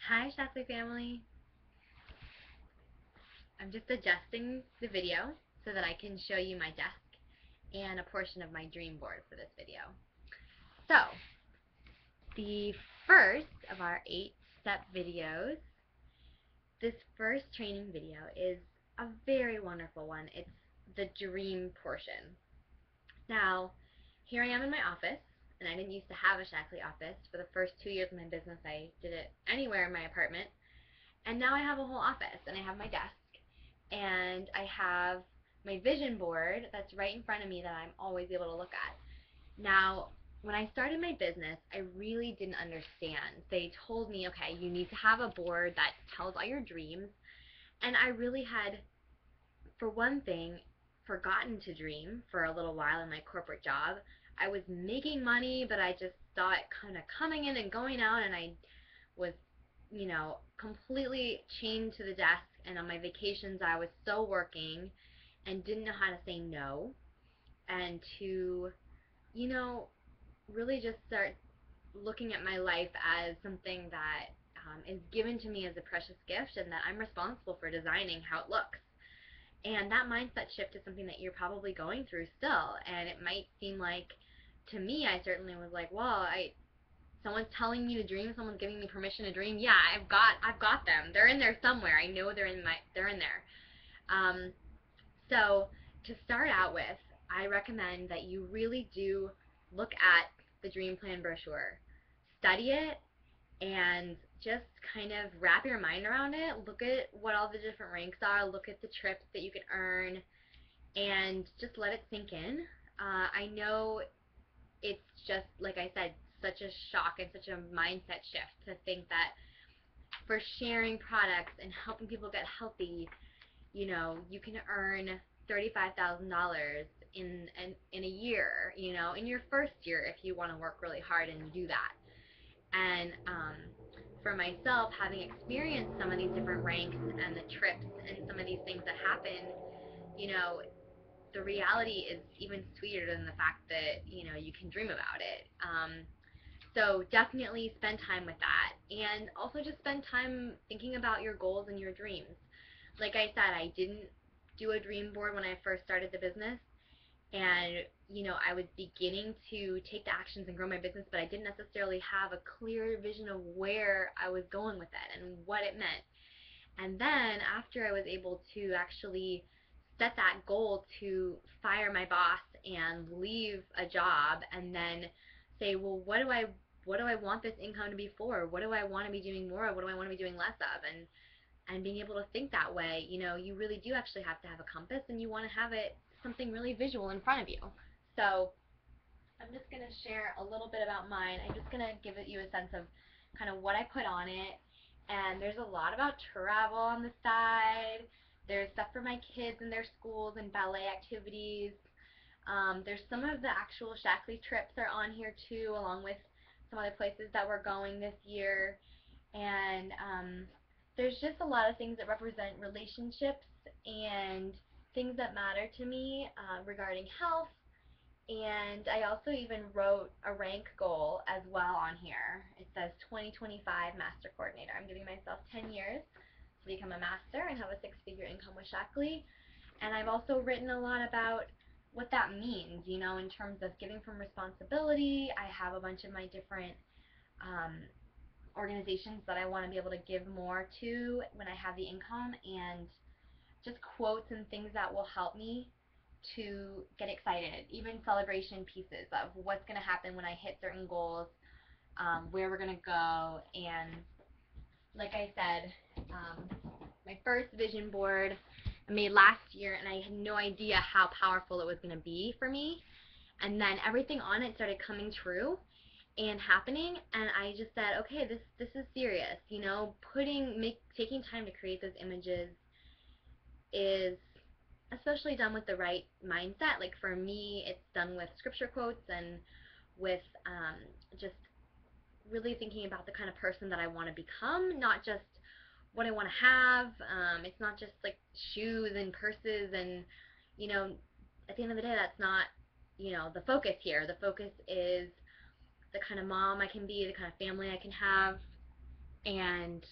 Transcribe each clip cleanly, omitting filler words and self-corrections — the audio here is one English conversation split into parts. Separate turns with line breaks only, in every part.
Hi, Shackley family. I'm just adjusting the video so that I can show you my desk and a portion of my dream board for this video. So, the first of our 8-step videos, this first training video is a very wonderful one. It's the dream portion. Now, here I am in my office, and I didn't used to have a Shackley office. For the first 2 years of my business, I did it anywhere in my apartment. And now I have a whole office, and I have my desk, and I have my vision board that's right in front of me that I'm always able to look at. Now, when I started my business, I really didn't understand. They told me, okay, you need to have a board that tells all your dreams, and I really had, for one thing, forgotten to dream for a little while in my corporate job. I was making money, but I just saw it kind of coming in and going out, and I was, completely chained to the desk. And on my vacations, I was still working and didn't know how to say no, and to, you know, really just start looking at my life as something that is given to me as a precious gift, and that I'm responsible for designing how it looks. And that mindset shift is something that you're probably going through still. And it might seem like, to me, I certainly was like, well, someone's telling me to dream, someone's giving me permission to dream. Yeah, I've got them. They're in there somewhere. I know they're in there. So to start out with, I recommend that you really do look at the Dream Plan brochure, study it, and just kind of wrap your mind around it. Look at what all the different ranks are. Look at the trips that you can earn, and just let it sink in. I know it's just, like I said, such a shock and such a mindset shift to think that for sharing products and helping people get healthy, you can earn $35,000 in a year, in your first year if you want to work really hard and do that. And for myself, having experienced some of these different ranks and the trips and some of these things that happen, you know, the reality is even sweeter than the fact that you can dream about it. So definitely spend time with that, and also just spend time thinking about your goals and your dreams. Like I said, I didn't do a dream board when I first started the business, and I was beginning to take the actions and grow my business, but I didn't necessarily have a clear vision of where I was going with it and what it meant. And then after I was able to actually set that goal to fire my boss and leave a job, and then say, well, what do I want this income to be for? What do I want to be doing more of? What do I want to be doing less of? And being able to think that way, you really do actually have to have a compass, and you want to have it something really visual in front of you. So I'm just going to share a little bit about mine. I'm just going to give you a sense of kind of what I put on it. And there's a lot about travel on the side. There's stuff for my kids and their schools and ballet activities. There's some of the actual Shackley trips are on here too, along with some other places that we're going this year. And there's just a lot of things that represent relationships and things that matter to me regarding health. And I also even wrote a rank goal as well on here. It says 2025 Master Coordinator. I'm giving myself 10 years to become a master and have a six-figure income with Shackley. And I've also written a lot about what that means, in terms of giving from responsibility. I have a bunch of my different organizations that I want to be able to give more to when I have the income, and just quotes and things that will help me to get excited. Even celebration pieces of what's going to happen when I hit certain goals, where we're going to go. And like I said, my first vision board I made last year, and I had no idea how powerful it was going to be for me. And then everything on it started coming true and happening, and I just said, okay, this is serious. Taking time to create those images is, especially done with the right mindset. Like for me, it's done with scripture quotes and with just really thinking about the kind of person that I want to become, not just what I want to have. It's not just like shoes and purses, and at the end of the day, that's not the focus here. The focus is the kind of mom I can be, the kind of family I can have, and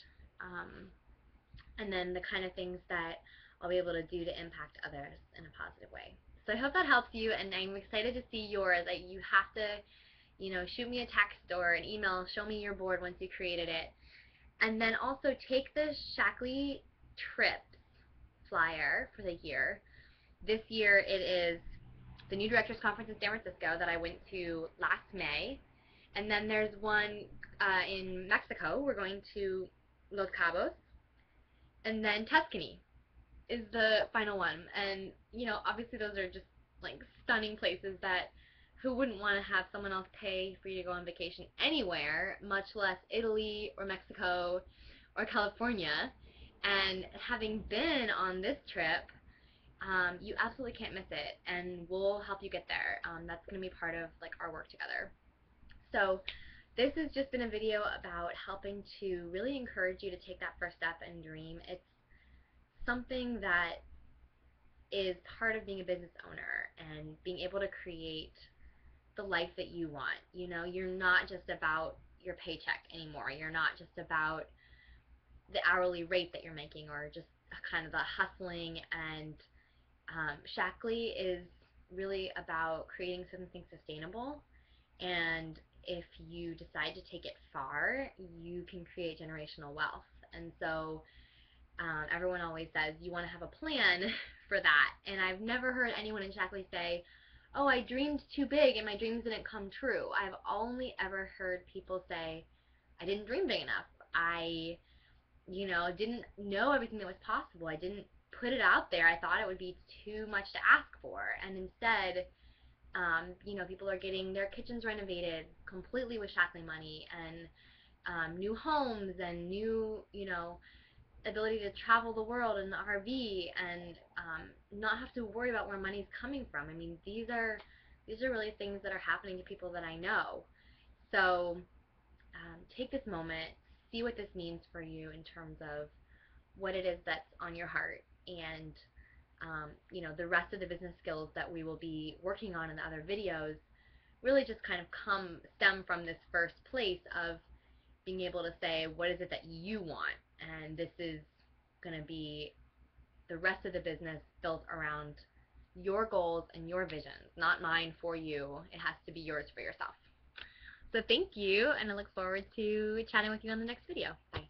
and then the kind of things that I'll be able to do to impact others in a positive way. So I hope that helps you, and I'm excited to see yours. You have to, shoot me a text or an email, show me your board once you created it. And then also take the Shaklee Trips flyer for the year. This year it is the New Directors Conference in San Francisco that I went to last May. And then there's one in Mexico. We're going to Los Cabos. And then Tuscany is the final one. And, obviously those are just like stunning places that who wouldn't want to have someone else pay for you to go on vacation anywhere, much less Italy or Mexico or California. And having been on this trip, you absolutely can't miss it, and we'll help you get there. That's going to be part of like our work together. So this has just been a video about helping to really encourage you to take that first step and dream. It's something that is part of being a business owner and being able to create the life that you want. You're not just about your paycheck anymore. You're not just about the hourly rate that you're making or just kind of the hustling. And Shaklee is really about creating something sustainable, and if you decide to take it far, you can create generational wealth. And so everyone always says you want to have a plan for that, and I've never heard anyone in Shaklee say, oh, I dreamed too big and my dreams didn't come true. I've only ever heard people say, I didn't dream big enough. I didn't know everything that was possible. I didn't put it out there. I thought it would be too much to ask for. And instead, people are getting their kitchens renovated completely with Shaklee money, and new homes, and new, ability to travel the world in the RV, and not have to worry about where money's coming from. I mean, these are really things that are happening to people that I know. So take this moment, see what this means for you in terms of what it is that's on your heart, and the rest of the business skills that we will be working on in the other videos really just kind of stem from this first place of being able to say, what is it that you want? And this is going to be the rest of the business built around your goals and your visions, not mine for you. It has to be yours for yourself. So thank you, and I look forward to chatting with you on the next video. Bye.